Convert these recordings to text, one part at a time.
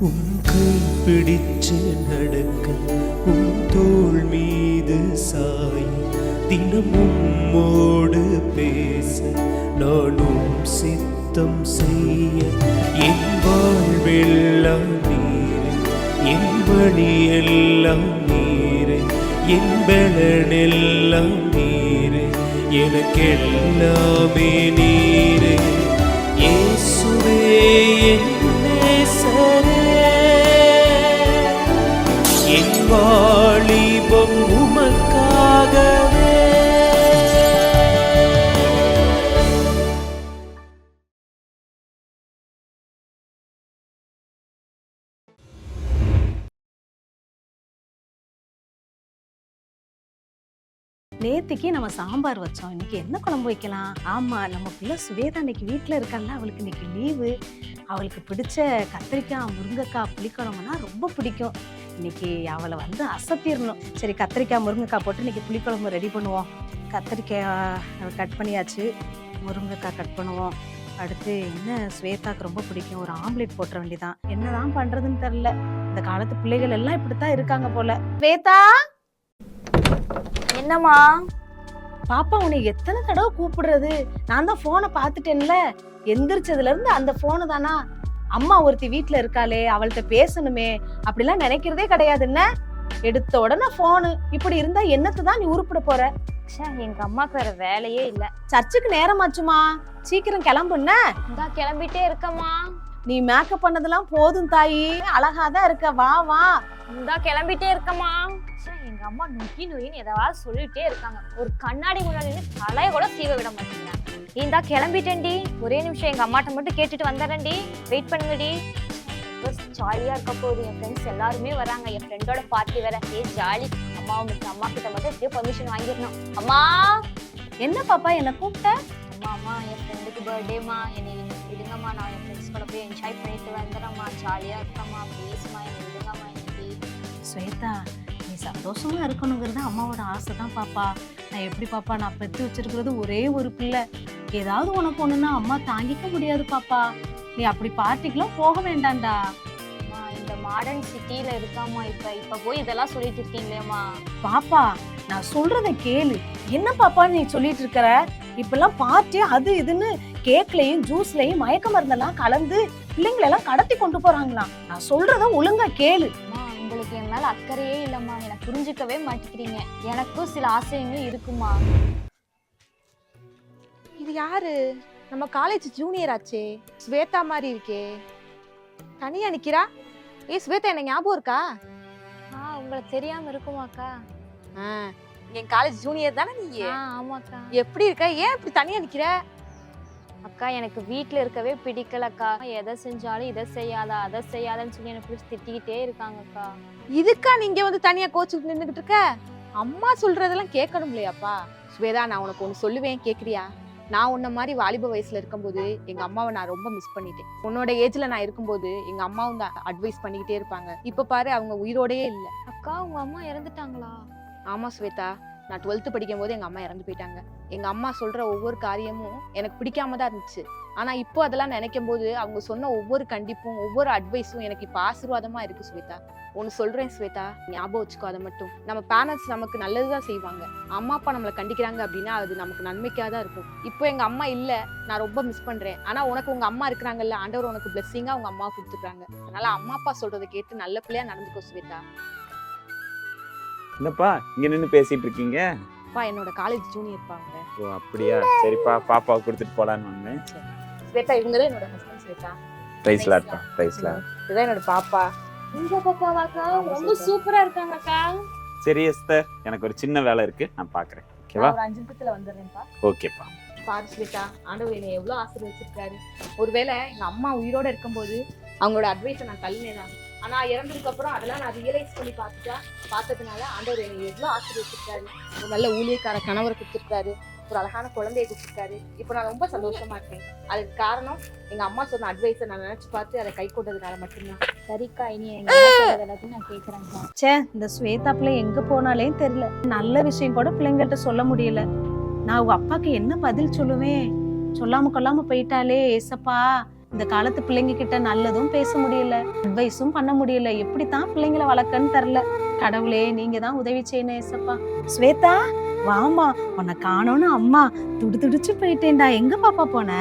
உன் கை பிடிச்சு நடக்க, உன் தோள் மீது சாய, தினம் உம்மோடு பேச, நானும் சித்தம் செய்ய. என் வாழ்வெல்லாம் நீரே, என் வழியெல்லாம் நீரே, என் பலனெல்லாம் நீரே, எனக்கெல்லாமே நீரே. இயேசுவே என் நேசரே, என் வாலிபம் உமக்காகவே. நேத்திக்கு நம்ம சாம்பார் வச்சோம். இன்னைக்கு என்ன குழம்பு வைக்கலாம்? ஆமா, நம்ம பிள்ளை சுவேதா இன்னைக்கு வீட்டுல இருக்கல்ல, அவளுக்கு இன்னைக்கு லீவு. அவளுக்கு பிடிச்ச கத்திரிக்காய் முருங்கைக்காய் புளிக்குழம்புனா ரொம்ப பிடிக்கும். இன்னைக்கு அவளை வந்து அசத்திடணும். சரி, கத்திரிக்காய் முருங்கைக்காய் போட்டு இன்னைக்கு புளிக்குழம்பு ரெடி பண்ணுவோம். கத்திரிக்காய் கட் பண்ணியாச்சு, முருங்கைக்காய் கட் பண்ணுவோம். அடுத்து என்ன ஸ்வேதாக்கு ரொம்ப பிடிக்கும், ஒரு ஆம்லேட் போட்டுற வேண்டியதான். என்னதான் பண்றதுன்னு தெரியல. இந்த காலத்து பிள்ளைகள் எல்லாம் இப்படித்தான் இருக்காங்க போல. ஸ்வேதா, என்னம்மா? பாப்பா உன்னை எத்தனை தடவை கூப்பிடுறது? நான் தான் போனை பார்த்துட்டேன்ல, எந்திரிச்சதுல இருந்து அந்த போனு தானா? அம்மா ஒருத்தி வீட்டுல இருக்காளே, அவள்கிட்ட பேசணுமே அப்படிலாம் நினைக்கிறதே கிடையாதுன்னு. எடுத்த உடனே போனு. இப்படி இருந்தா என்னத்துதான் நீ உருப்பிட போற? எங்க அம்மாக்கு வேற வேலையே இல்ல. சர்ச்சுக்கு நேரமாச்சுமா, சீக்கிரம் கிளம்புன்ன. இந்தா கிளம்பிட்டே இருக்கம்மா. நீ மேக்கப் பண்ணதெல்லாம் போதும் தாயி, அழகாதான் இருக்க, வா வா. இந்தா கிளம்பிட்டே இருக்கம்மா. எங்க அம்மா நொக்கி நொயின்னு ஏதாவது சொல்லிட்டே இருக்காங்க. ஒரு கண்ணாடி முன்னாடி தலைய கூட சீவ விட மாட்டேங்க. இந்தா கிளம்பிட்டேன்டி, ஒரே நிமிஷம் எங்க அம்மாட்ட மட்டும் கேட்டுட்டு வந்துடுறேன்டி, வெயிட் பண்ணுங்கடி. ஜாலியா இருக்க போகுது, என் ஃப்ரெண்ட்ஸ் எல்லாருமே வராங்க, என் ஃப்ரெண்டோட பார்ட்டி வேற. ஜாலி. அம்மா கிட்ட மட்டும் எப்படியோ பர்மிஷன் வாங்கிடணும். அம்மா. என்ன பாப்பா என்ன கூப்பிட்ட? அம்மா என் ஃப்ரெண்டுக்கு பர்த்டேமா, என்னை விடுங்கம்மா, நான் என் ஃப்ரெண்ட்ஸ் கூட போய் என்ஜாய் பண்ணிட்டு வந்துடுறேம்மா, ஜாலியா இருக்கம்மா, ப்ளீஸ்மா என்னை விடுங்கம்மா இன்னைக்கு. ஸ்வேதா, நீ சந்தோஷமா இருக்கணுங்கிறது அம்மாவோட ஆசை தான் பாப்பா. நான் எப்படி பாப்பா, நான் பெற்று வச்சிருக்கிறது ஒரே ஒரு பிள்ளை. ஏதாவது உனக்கு ஒண்ணுன்னா அம்மா தாங்கிக்க முடியாது பாப்பா. நீ அப்படி பார்ட்டிக்கெல்லாம் போக வேண்டாம்டா. இந்த மாடர்ன் சிட்டில இருக்காமா, இப்ப போய் இதெல்லாம் சொல்லிட்டு இருக்கீங்களேம்மா. பாப்பா, நான் சொல்றத கேளு. என்ன பாப்பா நீ சொல்லிட்டு இருக்கிற? இப்பெல்லாம் பார்ட்டி அது இதுன்னு கேக்லயும் ஜூஸ்லயும் மயக்க மருந்தெல்லாம் கலந்து பிள்ளைங்களெல்லாம் கடத்தி கொண்டு போறாங்களாம். நான் சொல்றத ஒழுங்கா கேளு. உங்களுக்கு என் மேல அக்கறையே இல்லம்மா, எனக்கு புரிஞ்சுக்கவே மாட்டேங்கிறீங்க. எனக்கும் சில ஆசைங்க இருக்குமா. இது யாரு? நம்ம காலேஜ் ஜூனியர் ஆச்சே, ஸ்வேதா மாதிரி இருக்கே. தனியா நிக்கிறா. ஸ்வேதா, என்ன ஞாபகம் இருக்கா? உங்களுக்கு தெரியாம இருக்குமாக்கா? என் காலேஜ் ஜூனியர் தானே நீ? ஆமாக்கா. எப்படி இருக்க? ஏன் இப்படி தனியா நிக்கிற? அக்கா, எனக்கு வீட்டுல இருக்கவே பிடிக்கலக்கா. எதை செஞ்சாலும் இதை செய்யாத அதை செய்யாதன்னு சொல்லி எனக்கு திட்டிக்கிட்டே இருக்காங்கக்கா. இதுக்கா நீங்க வந்து தனியா கோச்சுட்டு நின்றுகிட்டு இருக்க? அம்மா சொல்றதெல்லாம் கேட்கணும் இல்லையாப்பா? ஸ்வேதா, நான் உனக்கு ஒண்ணு சொல்லுவேன், கேக்குறியா? நான் உன்ன மாதிரி வாலிப வயசுல இருக்கும்போது எங்க அம்மாவை நான் ரொம்ப மிஸ் பண்ணிட்டேன். உன்னோட ஏஜ்ல நான் இருக்கும்போது எங்க அம்மாவும் தான் அட்வைஸ் பண்ணிக்கிட்டே இருப்பாங்க. இப்ப பாரு, அவங்க உயிரோடயே இல்லை. அக்கா, உங்க அம்மா இறந்துட்டாங்களா? ஆமா ஸ்வேதா, நான் 12th படிக்கும் போது எங்க அம்மா இறந்து போயிட்டாங்க. எங்க அம்மா சொல்ற ஒவ்வொரு காரியமும் எனக்கு பிடிக்காம தான் இருந்துச்சு. ஆனா இப்போ அதெல்லாம் நினைக்கும் போது அவங்க சொன்ன ஒவ்வொரு கண்டிப்பும் ஒவ்வொரு அட்வைஸும் எனக்கு இப்ப ஆசீர்வாதமா இருக்கு ஸ்வேதா. ஒன்னு சொல்றேன் ஸ்வேதா, ஞாபகம் வச்சுக்கோ. அதை மட்டும், நம்ம பேரண்ட்ஸ் நமக்கு நல்லதுதான் செய்வாங்க. அம்மா அப்பா நம்மளை கண்டிக்கிறாங்க அப்படின்னா அது நமக்கு நன்மைக்காக தான் இருக்கும். இப்போ எங்க அம்மா இல்ல, நான் ரொம்ப மிஸ் பண்றேன். ஆனா உனக்கு உங்க அம்மா இருக்கிறாங்கல்ல, ஆண்டவர் உனக்கு பிளெஸிங்கா உங்க அம்மா கொடுத்துருக்காங்க. அதனால அம்மா அப்பா சொல்றதை கேட்டு நல்ல பிள்ளையா நடந்துக்கோ ஸ்வேதா. என்னப்பா இங்க நின்னு பேசிட்டு இருக்கீங்க? என்னோட காலேஜ் ஜூனியர் பாங்க. ஓ அப்படியா, சரிப்பா, பாப்பாவை கொடுத்துட்டு போலான்னு வந்தேன். ஸ்வேதா, இவங்கதான் என்னோட ஹஸ்பண்ட் ஸ்வேதா. பிரைஸ்லாட்ப்பா, பிரைஸ்லாட். இதுதான் என்னோட பாப்பா. உங்க பாப்பாவாக்கா? ரொம்ப சூப்பரா இருக்காங்கக்கா. சரி எஸ்தர், எனக்கு ஒரு சின்ன வேலை இருக்கு, நான் பாக்குறேன். ஓகேவா? ஒரு 5 நிமிஷத்துல வந்துடுறேன்ப்பா. ஓகேப்பா. பாரு ஸ்வேதா, ஆண்டவர் என்னை எவ்வளவு ஆசீர்வதிச்சிருக்காரு. ஒருவேளை எங்க அம்மா உயிரோட இருக்கும்போது அவங்களோட அட்வைஸை நான் தள்ளினேதான். ஆனா இறந்ததுக்கு அப்புறம் அதெல்லாம் நான் ரியலைஸ் பண்ணி பார்த்ததுனால ஆண்டவர் என்னை எவ்வளவு ஆசீர்வதிச்சிருக்காரு. ஒரு நல்ல ஊழியக்கார கணவரை கொடுத்துருக்காரு, ஒரு அழகான குழந்தையை கொடுத்துருக்காரு. இப்போ நான் ரொம்ப சந்தோஷமா இருக்கேன். அதுக்கு காரணம் எங்க அம்மா சொன்ன அட்வைஸை நான் நினைச்சு பார்த்து அதை கை கொண்டதுனால மட்டும்தான். சரிக்கா, இனி எல்லாத்தையும் நான் கேட்கறேன்க்கா. சே, இந்த ஸ்வேதா பிள்ளை எங்க போனாலே தெரியல. நல்ல விஷயம் கூட பிள்ளைங்கள்ட்ட சொல்ல முடியல. நான் உங்க அப்பாக்கு என்ன பதில் சொல்லுவேன்? சொல்லாம கொள்ளாம போயிட்டாலே. ஏசப்பா, இந்த காலத்து பிள்ளைங்க கிட்ட நல்லதும் பேச முடியல, அட்வைஸும் பண்ண முடியல. எப்படித்தான் பிள்ளைங்களை வளர்க்கன்னு தெரியல. கடவுளே, நீங்க தான் உதவி செய்யணும் ஏசப்பா. ஸ்வேதா, வாமா, உன்னை காணோன்னு அம்மா துடிச்சு போயிட்டேன்டா. எங்க பாப்பா போன?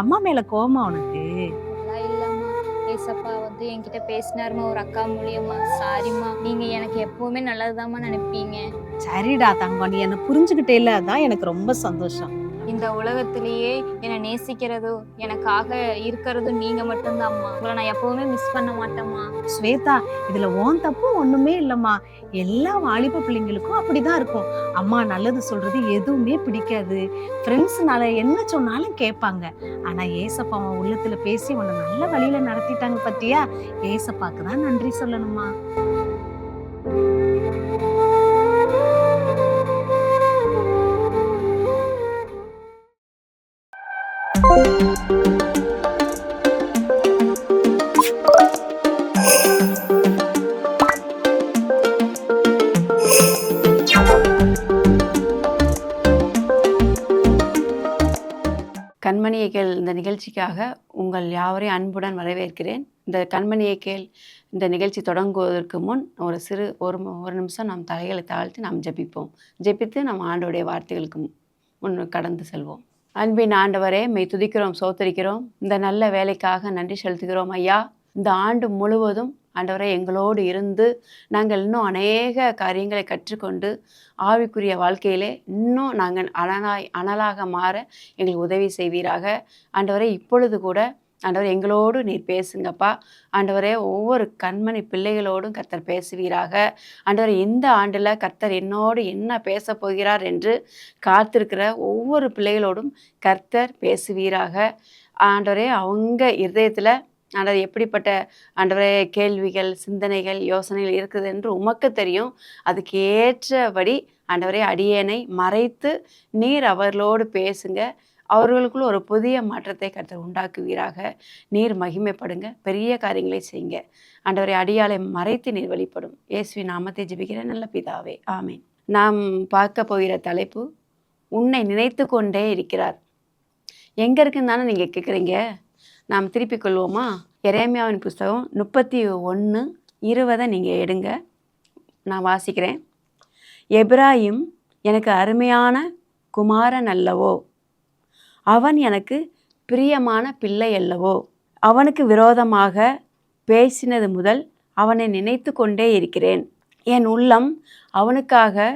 அம்மா மேல கோவமா உனக்கு? அதெல்லாம் இல்லம்மா. ஏசப்பா வந்து என்கிட்ட பேசினாருமா ஒரு அக்கா மூலியமா. சாரிம்மா, நீங்க எனக்கு எப்பவுமே நல்லதுதாம்மா நினைப்பீங்க. சரிடா தங்கம், நீ என்ன புரிஞ்சுக்கிட்டே, அதான் எனக்கு ரொம்ப சந்தோஷம். இந்த உலகத்திலேயே என்னை நேசிக்கிறதும் எனக்காக இருக்கிறதும் நீங்க மட்டும்தாம்மா. உங்களை நான் எப்பவுமே மிஸ் பண்ண மாட்டேம்மா. ஸ்வேதா, இதுல ஓன் தப்பு ஒண்ணுமே இல்லம்மா. எல்லா வாலிப பிள்ளைங்களுக்கும் அப்படிதான் இருக்கும். அம்மா நல்லது சொல்றது எதுவுமே பிடிக்காது. ஃப்ரெண்ட்ஸ்னால என்ன சொன்னாலும் கேட்பாங்க. ஆனா ஏசப்பா அவன் உள்ளத்துல பேசி உன்னை நல்ல வழியில நடத்திட்டாங்க பத்தியா? ஏசப்பாக்கு தான் நன்றி சொல்லணுமா. கண்மணியை கேள் இந்த நிகழ்ச்சிக்காக உங்கள் யாவரையும் அன்புடன் வரவேற்கிறேன். இந்த கண்மணியை கேள் இந்த நிகழ்ச்சி தொடங்குவதற்கு முன் ஒரு நிமிஷம் நாம் தலைகளை தாழ்த்தி நாம் ஜெபிப்போம். ஜெபித்து நாம் ஆண்டவருடைய வார்த்தைகளுக்கு முன் கடந்து செல்வோம். அன்பின் ஆண்டவரே, மெய் துதிக்கிறோம், சோத்தரிக்கிறோம். இந்த நல்ல வேலைக்காக நன்றி செலுத்துகிறோம் ஐயா. இந்த ஆண்டு முழுவதும் ஆண்டவரே எங்களோடு இருந்து நாங்கள் இன்னும் அநேக காரியங்களை கற்றுக்கொண்டு ஆவிக்குரிய வாழ்க்கையிலே இன்னும் நாங்கள் அனலாக மாற எங்களுக்கு உதவி செய்வீராக. ஆண்டவரே, இப்பொழுது கூட ஆண்டவரே எங்களோடு நீர் பேசுங்கப்பா. ஆண்டவரே, ஒவ்வொரு கண்மணி பிள்ளைகளோடும் கர்த்தர் பேசுவீராக. ஆண்டவரே, இந்த ஆண்டில் கர்த்தர் என்னோடு என்ன பேச போகிறார் என்று காத்திருக்கிற ஒவ்வொரு பிள்ளைகளோடும் கர்த்தர் பேசுவீராக. ஆண்டவரே, அவங்க இருதயத்தில் ஆண்டவர் எப்படிப்பட்ட ஆண்டவரே கேள்விகள், சிந்தனைகள், யோசனைகள் இருக்குது என்று உமக்கு தெரியும். அதுக்கு ஏற்றபடி ஆண்டவரே அடியேனை மறைத்து நீர் அவர்களோடு பேசுங்க. அவர்களுக்குள்ள ஒரு புதிய மாற்றத்தை கர்த்தர் உண்டாக்குவீராக. நீர் மகிமைப்படுங்க, பெரிய காரியங்களை செய்யுங்க. ஆண்டவரை அடியாளை மறைத்து நீர் வெளிப்படும். இயேசுவின் நாமத்தை ஜெபிக்கிற நல்ல பிதாவே, ஆமீன். நாம் பார்க்க போகிற தலைப்பு, உன்னை நினைத்து கொண்டே இருக்கிறார். எங்கே இருக்குன்னு தானே நீங்கள் கேட்குறீங்க. நாம் திருப்பிக் கொள்வோமா? எரேமியாவின் புஸ்தகம் 31:20 நீங்கள் எடுங்க, நான் வாசிக்கிறேன். எப்ராயிம் எனக்கு அருமையான குமாரன் அல்லவோ, அவன் எனக்கு பிரியமான பிள்ளை அல்லவோ. அவனுக்கு விரோதமாக பேசினது முதல் அவனை நினைத்து கொண்டே இருக்கிறேன். என் உள்ளம் அவனுக்காக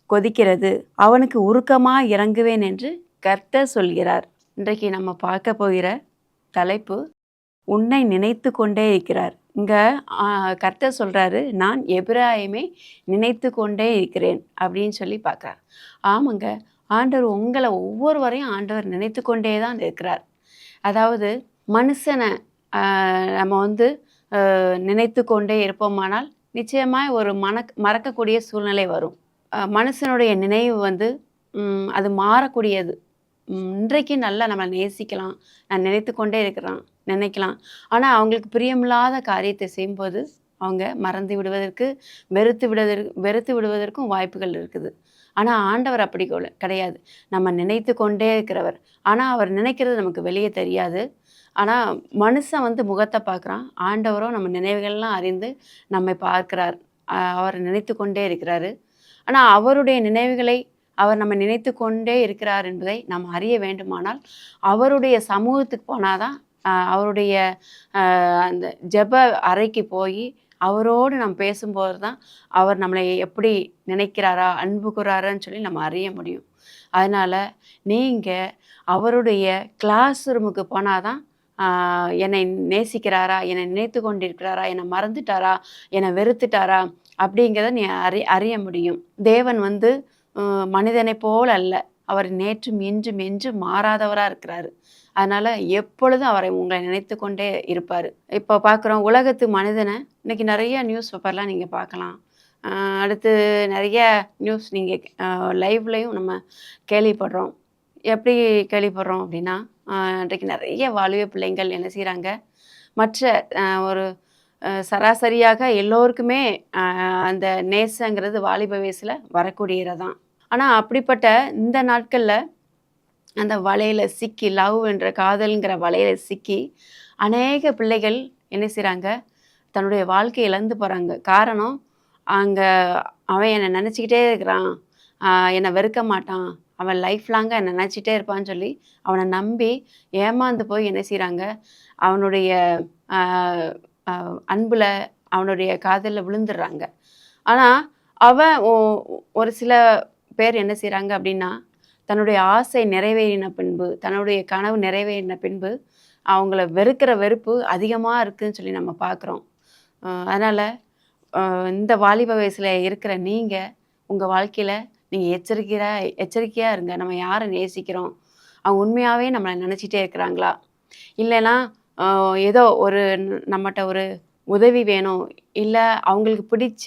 கொதிக்கிறது, அவனுக்கு உருக்கமாக இறங்குவேன் என்று கர்த்தர் சொல்கிறார். இன்றைக்கு நம்ம பார்க்க போகிற தலைப்பு, உன்னை நினைத்து கொண்டே இருக்கிறார். இங்கே கர்த்தர் சொல்கிறாரு, நான் எப்ராயிமை நினைத்து கொண்டே இருக்கிறேன் அப்படின்னு சொல்லி பார்க்குறார். ஆமாங்க, ஆண்டவர் உங்களை ஒவ்வொருவரையும் ஆண்டவர் நினைத்து கொண்டே தான் இருக்கிறார். அதாவது மனுஷனை நம்ம நினைத்து கொண்டே இருப்போமானால் நிச்சயமாக ஒரு மறக்கக்கூடிய சூழ்நிலை வரும். மனுஷனுடைய நினைவு அது மாறக்கூடியது. இன்றைக்கு நல்லா நம்ம நேசிக்கலாம், நான் நினைத்து கொண்டே நினைக்கலாம். ஆனால் அவங்களுக்கு பிரியமில்லாத காரியத்தை செய்யும்போது அவங்க மறந்து விடுவதற்கு, வெறுத்து விடுவதற்கும் வாய்ப்புகள் இருக்குது. ஆனால் ஆண்டவர் அப்படி கிடையாது. நம்ம நினைத்து கொண்டே இருக்கிறவர். ஆனால் அவர் நினைக்கிறது நமக்கு வெளியே தெரியாது. ஆனால் மனுஷன் முகத்தை பார்க்குறான், ஆண்டவரோ நம்ம நினைவுகள்லாம் அறிந்து நம்மை பார்க்கிறார். அவர் நினைத்து கொண்டே இருக்கிறாரு. ஆனால் அவருடைய நினைவுகளை அவர் நம்ம நினைத்து கொண்டே இருக்கிறார் என்பதை நாம் அறிய வேண்டுமானால் அவருடைய சமூகத்துக்கு போனால் தான், அவருடைய அந்த ஜெப அறைக்கு போய் அவரோடு நம்ம பேசும்போது தான் அவர் நம்மளை எப்படி நினைக்கிறாரா, அன்பு கூறாரான்னு சொல்லி நம்ம அறிய முடியும். அதனால் நீங்கள் அவருடைய கிளாஸ் ரூமுக்கு போனால் தான் என்னை நேசிக்கிறாரா, என்னை நினைத்து கொண்டிருக்கிறாரா, என்னை மறந்துட்டாரா, என்னை வெறுத்துட்டாரா அப்படிங்கிறத நீ அறிய முடியும். தேவன் மனிதனை போல் அல்ல, அவர் நேற்றும் இன்றும் என்றும் மாறாதவராக இருக்கிறாரு. அதனால் எப்பொழுதும் அவரை உங்களை நினைத்து கொண்டே இருப்பார். இப்போ பார்க்குறோம் உலகத்து மனிதனை, இன்றைக்கி நிறைய நியூஸ் பேப்பர்லாம் நீங்கள் பார்க்கலாம். அடுத்து நிறைய நியூஸ் நீங்கள் லைவ்லையும் நம்ம கேள்விப்படுறோம். எப்படி கேள்விப்படுறோம் அப்படின்னா, இன்றைக்கு நிறைய வாலிப பிள்ளைங்கள் என்ன செய்கிறாங்க, மற்ற ஒரு சராசரியாக எல்லோருக்குமே அந்த நேசங்கிறது வாலிப வயசில் வரக்கூடியதான். ஆனால் அப்படிப்பட்ட இந்த நாட்களில் அந்த வலையில் சிக்கி, லவ் என்ற காதல்ங்கிற வலையில் சிக்கி அநேக பிள்ளைகள் என்ன செய்கிறாங்க, தன்னுடைய வாழ்க்கையை இழந்து போகிறாங்க. காரணம், அங்கே அவன் என்னை நினச்சிக்கிட்டே இருக்கிறான், என்னை வெறுக்க மாட்டான், அவன் லைஃப் லாங்காக என்னை நினச்சிட்டே இருப்பான்னு சொல்லி அவனை நம்பி ஏமாந்து போய் என்ன செய்கிறாங்க, அவனுடைய அன்பில் அவனுடைய காதலில் விழுந்துடுறாங்க. ஆனால் அவன் ஒரு சில பேர் என்ன செய்கிறாங்க அப்படின்னா, தன்னுடைய ஆசை நிறைவேறின பின்பு, தன்னுடைய கனவு நிறைவேறின பின்பு அவங்கள வெறுக்கிற வெறுப்பு அதிகமாக இருக்குதுன்னு சொல்லி நம்ம பார்க்குறோம். அதனால் இந்த வாலிப வயசில் இருக்கிற நீங்கள் உங்கள் வாழ்க்கையில் நீங்கள் எச்சரிக்கையாக இருங்க. நம்ம யாரை நேசிக்கிறோம், அவங்க உண்மையாகவே நம்மளை நினச்சிட்டே இருக்கிறாங்களா, இல்லைன்னா ஏதோ ஒரு நம்மகிட்ட ஒரு உதவி வேணும், இல்லை அவங்களுக்கு பிடிச்ச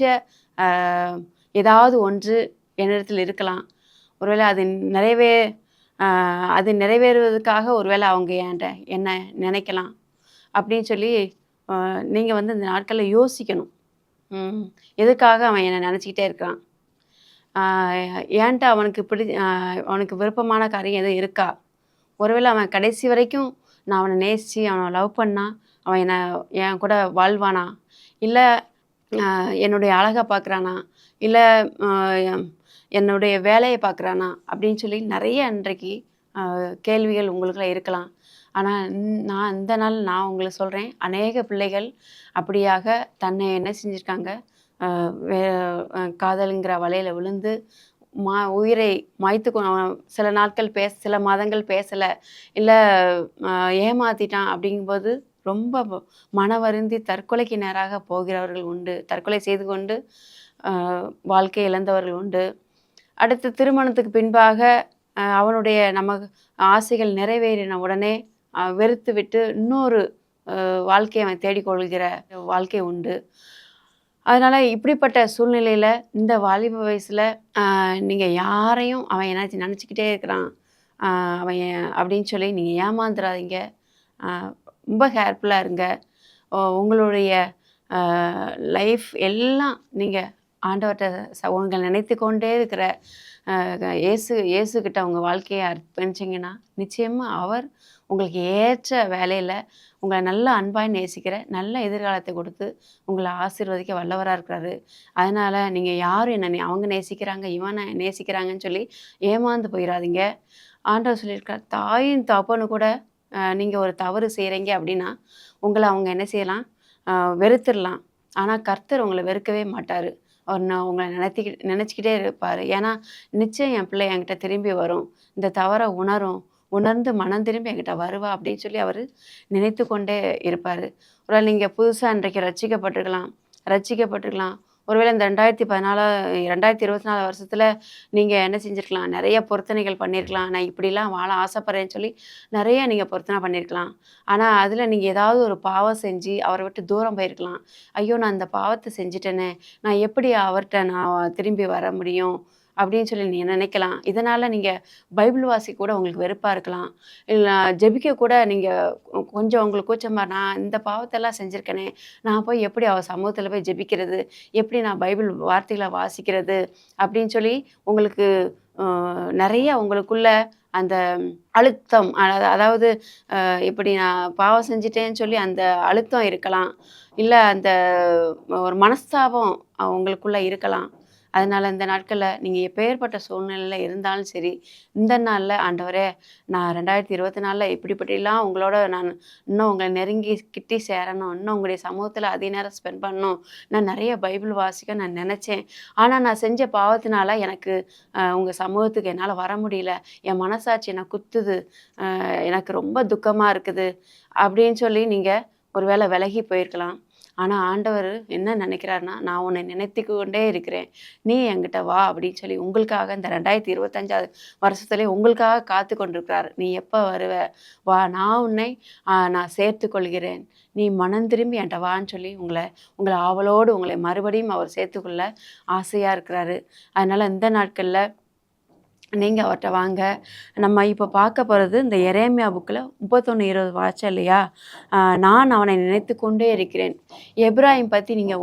ஏதாவது ஒன்று என்னிடத்தில் இருக்கலாம், ஒருவேளை அது நிறைவேறுவதற்காக ஒருவேளை அவங்க என்ன நினைக்கலாம் அப்படின்னு சொல்லி நீங்கள் வந்து இந்த நாட்களில் யோசிக்கணும். எதுக்காக அவன் என்னை நினச்சிக்கிட்டே இருக்கான், ஏன்ட்டு அவனுக்கு விருப்பமான காரியம் எதுவும் இருக்கா, ஒருவேளை அவன் கடைசி வரைக்கும் நான் அவனை நேசித்து அவனை லவ் பண்ணா அவன் என் கூட வாழ்வானா, இல்லை என்னுடைய அழகை பார்க்குறானா, இல்லை என்னுடைய வேலையை பார்க்குறானா அப்படின்னு சொல்லி நிறைய அன்றைக்கு கேள்விகள் உங்களுக்குள்ள இருக்கலாம். ஆனால் இந்த நாள் நான் உங்களுக்கு சொல்கிறேன், அநேக பிள்ளைகள் அப்படியாக தன்னை என்ன செஞ்சுருக்காங்க, காதலுங்கிற வலையில் விழுந்து உயிரை மாய்த்து சில நாட்கள் சில மாதங்கள் பேசலை, இல்லை ஏமாற்றிட்டான் அப்படிங்கும்போது ரொம்ப மனவருந்தி தற்கொலைக்கு நேராக போகிறவர்கள் உண்டு, தற்கொலை செய்து கொண்டு வாழ்க்கை இழந்தவர்கள் உண்டு. அடுத்து திருமணத்துக்கு பின்பாக அவனுடைய நமக்கு ஆசைகள் நிறைவேறின உடனே வெறுத்து விட்டு இன்னொரு வாழ்க்கையை அவன் தேடிக்கொள்கிற வாழ்க்கை உண்டு. அதனால் இப்படிப்பட்ட சூழ்நிலையில் இந்த வாலிப வயசில் நீங்கள் யாரையும் அவன் என்ன நினச்சிக்கிட்டே இருக்கிறான் அவன் அப்படின்னு சொல்லி நீங்கள் ஏமாந்துடாதீங்க. ரொம்ப கேர்ஃபுல்லாக இருங்க. உங்களுடைய லைஃப் எல்லாம் நீங்கள் ஆண்டவர்கிட்ட உங்களை நினைத்து கொண்டே இருக்கிற இயேசுக்கிட்ட உங்கள் வாழ்க்கையை அர்ப்பணிச்சிங்கன்னா நிச்சயமாக அவர் உங்களுக்கு ஏற்ற வேலையில் உங்களை நல்ல அன்பாய் நேசிக்கிற நல்ல எதிர்காலத்தை கொடுத்து உங்களை ஆசீர்வதிக்க வல்லவராக இருக்கிறாரு. அதனால் நீங்கள் யாரும் என்ன அவங்க நேசிக்கிறாங்க இவனை நேசிக்கிறாங்கன்னு சொல்லி ஏமாந்து போயிடாதீங்க. ஆண்டவர் சொல்லியிருக்கார், தாயும் தகப்பனு கூட நீங்கள் ஒரு தவறு செய்கிறீங்க அப்படின்னா உங்களை அவங்க என்ன செய்யலாம், வெறுத்துடலாம். ஆனால் கர்த்தர் உங்களை வெறுக்கவே மாட்டார். அவர் உங்களை நினச்சிக்கிட்டே இருப்பார். ஏன்னா நிச்சயம் என் பிள்ளை என்கிட்ட திரும்பி வரும், இந்த தவறை உணர்ந்து மனம் திரும்பி என்கிட்ட வருவா அப்படின்னு சொல்லி அவர் நினைத்து கொண்டே இருப்பார். ஒரு நீங்கள் புதுசாக இன்றைக்கு ரட்சிக்கப்பட்டிருக்கலாம். ஒருவேளை இந்த 2024 வருஷத்தில் நீங்கள் என்ன செஞ்சுருக்கலாம், நிறைய பொருத்தனைகள் பண்ணியிருக்கலாம். நான் இப்படிலாம் வாழ ஆசைப்பட்றேன்னு சொல்லி நிறைய நீங்கள் பொருத்தனை பண்ணியிருக்கலாம். ஆனால் அதில் நீங்கள் ஏதாவது ஒரு பாவம் செஞ்சு அவரை விட்டு தூரம் போயிருக்கலாம். ஐயோ நான் இந்த பாவத்தை செஞ்சுட்டேனே, நான் எப்படி அவர்கிட்ட நான் திரும்பி வர முடியும் அப்படின்னு சொல்லி நீங்கள் நினைக்கலாம். இதனால் நீங்கள் பைபிள் வாசிக்க கூட உங்களுக்கு வெறுப்பாக இருக்கலாம். இல்லை ஜெபிக்க கூட நீங்கள் கொஞ்சம் உங்களுக்கு கூச்சமாக, நான் இந்த பாவத்தெல்லாம் செஞ்சுருக்கேனே, நான் போய் எப்படி அவள் சமூகத்தில் போய் ஜெபிக்கிறது, எப்படி நான் பைபிள் வார்த்தைகளை வாசிக்கிறது அப்படின்னு சொல்லி உங்களுக்கு நிறைய உங்களுக்குள்ள அந்த அழுத்தம், அதாவது இப்படி நான் பாவம் செஞ்சிட்டேன்னு சொல்லி அந்த அழுத்தம் இருக்கலாம். இல்லை அந்த ஒரு மனஸ்தாபம் உங்களுக்குள்ளே இருக்கலாம். அதனால் இந்த நாட்களில் நீங்கள் எப்பேற்பட்ட சூழ்நிலையில் இருந்தாலும் சரி, இந்த நாளில் ஆண்டவரே நான் 2024 இப்படிப்பட்டெல்லாம் உங்களோட நான் இன்னும் உங்களை நெருங்கி கிட்டி சேரணும், இன்னும் உங்களுடைய சமூகத்தில் அதிக நேரம் ஸ்பெண்ட் பண்ணணும், நான் நிறைய பைபிள் வாசிக்க நான் நினச்சேன், ஆனால் நான் செஞ்ச பாவத்தினால எனக்கு உங்கள் சமூகத்துக்கு என்னால் வர முடியல, என் மனசாட்சி என்னை குத்துது, எனக்கு ரொம்ப துக்கமாக இருக்குது அப்படின்னு சொல்லி நீங்கள் ஒருவேளை விலகி போயிருக்கலாம். ஆனால் ஆண்டவர் என்ன நினைக்கிறாருன்னா, நான் உன்னை நினைத்து கொண்டே இருக்கிறேன், நீ என்கிட்ட வா அப்படின்னு சொல்லி உங்களுக்காக இந்த 2025 வருஷத்துலேயே உங்களுக்காக காத்து கொண்டிருக்கிறார். நீ எப்போ வருவ, வா, நான் உன்னை நான் சேர்த்து கொள்கிறேன், நீ மனம் திரும்பி என்கிட்ட வான்னு சொல்லி உங்களை ஆவலோடு உங்களை மறுபடியும் அவர் சேர்த்துக்கொள்ள ஆசையாக இருக்கிறாரு. அதனால் இந்த நாட்களில் நீங்கள் அவர்கிட்ட வாங்க. நம்ம இப்போ பார்க்க போகிறது இந்த எரேமியா புக்கில் 31:20 வாட்சா இல்லையா, நான் அவனை நினைத்து கொண்டே இருக்கிறேன். எப்ராஹிம் பற்றி நீங்கள்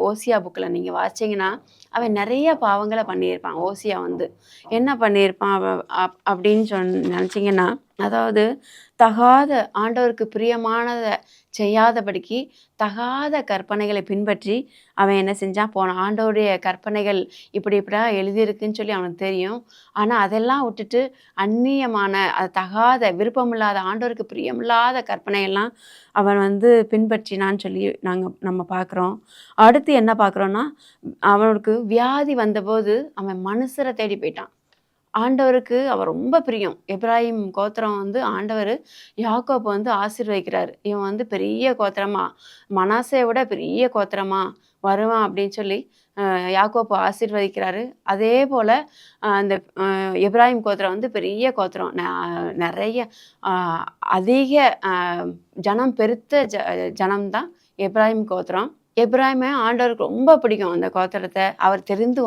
ஓசியா புக்கில் நீங்கள் வாசிச்சிங்கன்னா அவன் நிறைய பாவங்களை பண்ணியிருப்பான். ஓசியா வந்து என்ன பண்ணியிருப்பான் அப்படின்னு நினச்சிங்கன்னா, அதாவது தகாத ஆண்டவருக்கு பிரியமானதை செய்யாதபடிக்கு தகாத கற்பனைகளை பின்பற்றி அவன் என்ன செஞ்சான், போனான். ஆண்டவருடைய கற்பனைகள் இப்படிலாம் எழுதியிருக்குன்னு சொல்லி அவனுக்கு தெரியும். ஆனால் அதெல்லாம் விட்டுட்டு அந்நியமான அது தகாத விருப்பமில்லாத ஆண்டவருக்கு பிரியமில்லாத கற்பனையெல்லாம் அவன் வந்து பின்பற்றினான்னு சொல்லி நம்ம பார்க்குறோம். அடுத்து என்ன பார்க்குறோன்னா, அவனுக்கு வியாதி வந்தபோது அவன் மனுஷரை தேடி போயிட்டான். ஆண்டவருக்கு அவர் ரொம்ப பிரியம். எப்ராஹிம் கோத்திரம் வந்து ஆண்டவர் யாக்கோபை வந்து ஆசீர்வதிக்கிறாரு. இவன் வந்து பெரிய கோத்திரமா, மனாசே விட பெரிய கோத்திரமா வருவான் அப்படின்னு சொல்லி யாக்கோபு ஆசீர்வதிக்கிறாரு. அதே போல் அந்த எப்ராஹிம் கோத்திரம் வந்து பெரிய கோத்திரம், நிறைய அதிக ஜனம் பெருத்த ஜனம்தான் எப்ராஹிம் கோத்திரம். எப்ராஹிமை ஆண்டவருக்கு ரொம்ப பிடிக்கும் அந்த கோத்திரத்தை. அவர் தெரிந்து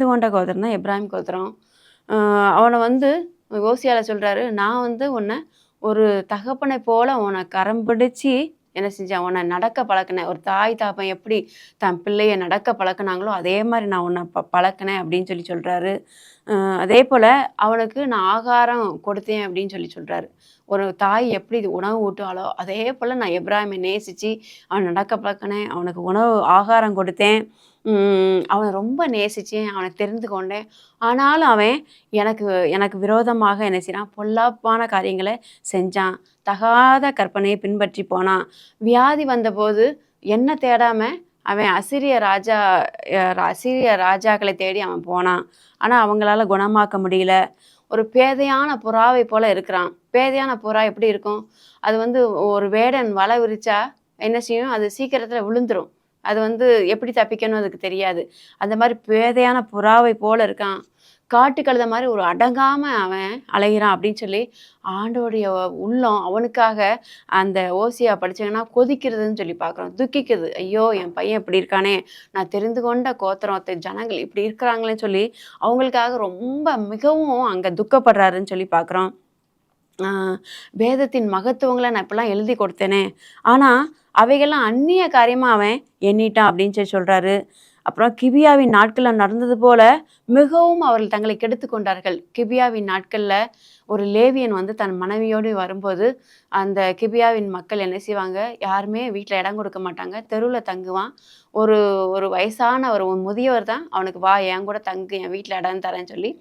கொண்ட கோத்திரம் தான் எப்ராஹிம் கோத்திரம். அவனை வந்து ஓசியால சொல்கிறாரு, நான் வந்து உன்னை ஒரு தகப்பனை போல உன்னை கரம் பிடிச்சி என்ன செஞ்சேன், உன்னை நடக்க பழக்கினேன். ஒரு தாய் தாப்பன் எப்படி தன் பிள்ளையை நடக்க பழக்கினாங்களோ அதே மாதிரி நான் உன்னை பழக்கினேன் அப்படின்னு சொல்கிறாரு. அதே போல் அவனுக்கு நான் ஆகாரம் கொடுத்தேன் அப்படின்னு சொல்கிறாரு. ஒரு தாய் எப்படி உணவு ஊட்டுவாளோ அதே போல் நான் எப்ராஹிமை நேசித்து அவன் நடக்க பழக்கினேன், அவனுக்கு ஆகாரம் கொடுத்தேன், அவனை ரொம்ப நேசித்தேன், அவனை தெரிந்து கொண்டேன். ஆனாலும் அவன் எனக்கு விரோதமாக என்ன செய்கிறான், பொல்லாப்பான காரியங்களை செஞ்சான், தகாத கற்பனையை பின்பற்றி போனான். வியாதி வந்தபோது என்ன தேடாமல் அவன் அசிரிய ராஜாக்களை தேடி அவன் போனான். ஆனால் அவங்களால குணமாக்க முடியல. ஒரு பேதையான புறாவை போல இருக்கிறான். பேதையான புறா எப்படி இருக்கும், அது வந்து ஒரு வேடன் வலை விரிச்சா என்ன செய்யும், அது சீக்கிரத்தில் விழுந்துடும். அது வந்து எப்படி தப்பிக்கணும் அதுக்கு தெரியாது. அந்த மாதிரி பேதையான புறாவை போல இருக்கான். காட்டு கழுத மாதிரி ஒரு அடங்காமல் அவன் அலைகிறான் அப்படின்னு சொல்லி ஆண்டோடைய உள்ளம் அவனுக்காக அந்த ஓசியா படித்தாங்கன்னா கொதிக்கிறதுன்னு சொல்லி பார்க்குறோம். துக்கிக்குது. ஐயோ என் பையன் இப்படி இருக்கானே, நான் தெரிந்து கொண்ட கோத்திரத்தை ஜனங்கள் இப்படி இருக்கிறாங்களேன்னு சொல்லி அவங்களுக்காக ரொம்ப மிகவும் அங்கே துக்கப்படுறாருன்னு சொல்லி பார்க்குறோம். வேதத்தின் மகத்துவங்களை நான் இப்பெல்லாம் எழுதி கொடுத்தேனே, ஆனால் அவைகள்லாம் அந்நிய காரியமாக அவன் எண்ணிட்டான் அப்படின்னு சொல்கிறாரு. அப்புறம் கிபியாவின் நாட்களில் நடந்தது போல மிகவும் அவர்கள் தங்களை கெடுத்து கொண்டார்கள். கிபியாவின் நாட்களில் ஒரு லேவியன் வந்து தன் மனைவியோடு வரும்போது அந்த கிபியாவின் மக்கள் என்ன செய்வாங்க, யாருமே வீட்டில் இடம் கொடுக்க மாட்டாங்க, தெருவில் தங்குவான். ஒரு வயசான ஒரு முதியவர் தான் அவனுக்கு வா என் கூட தங்கு, என் வீட்டில் இடம் தரேன்னு சொல்லி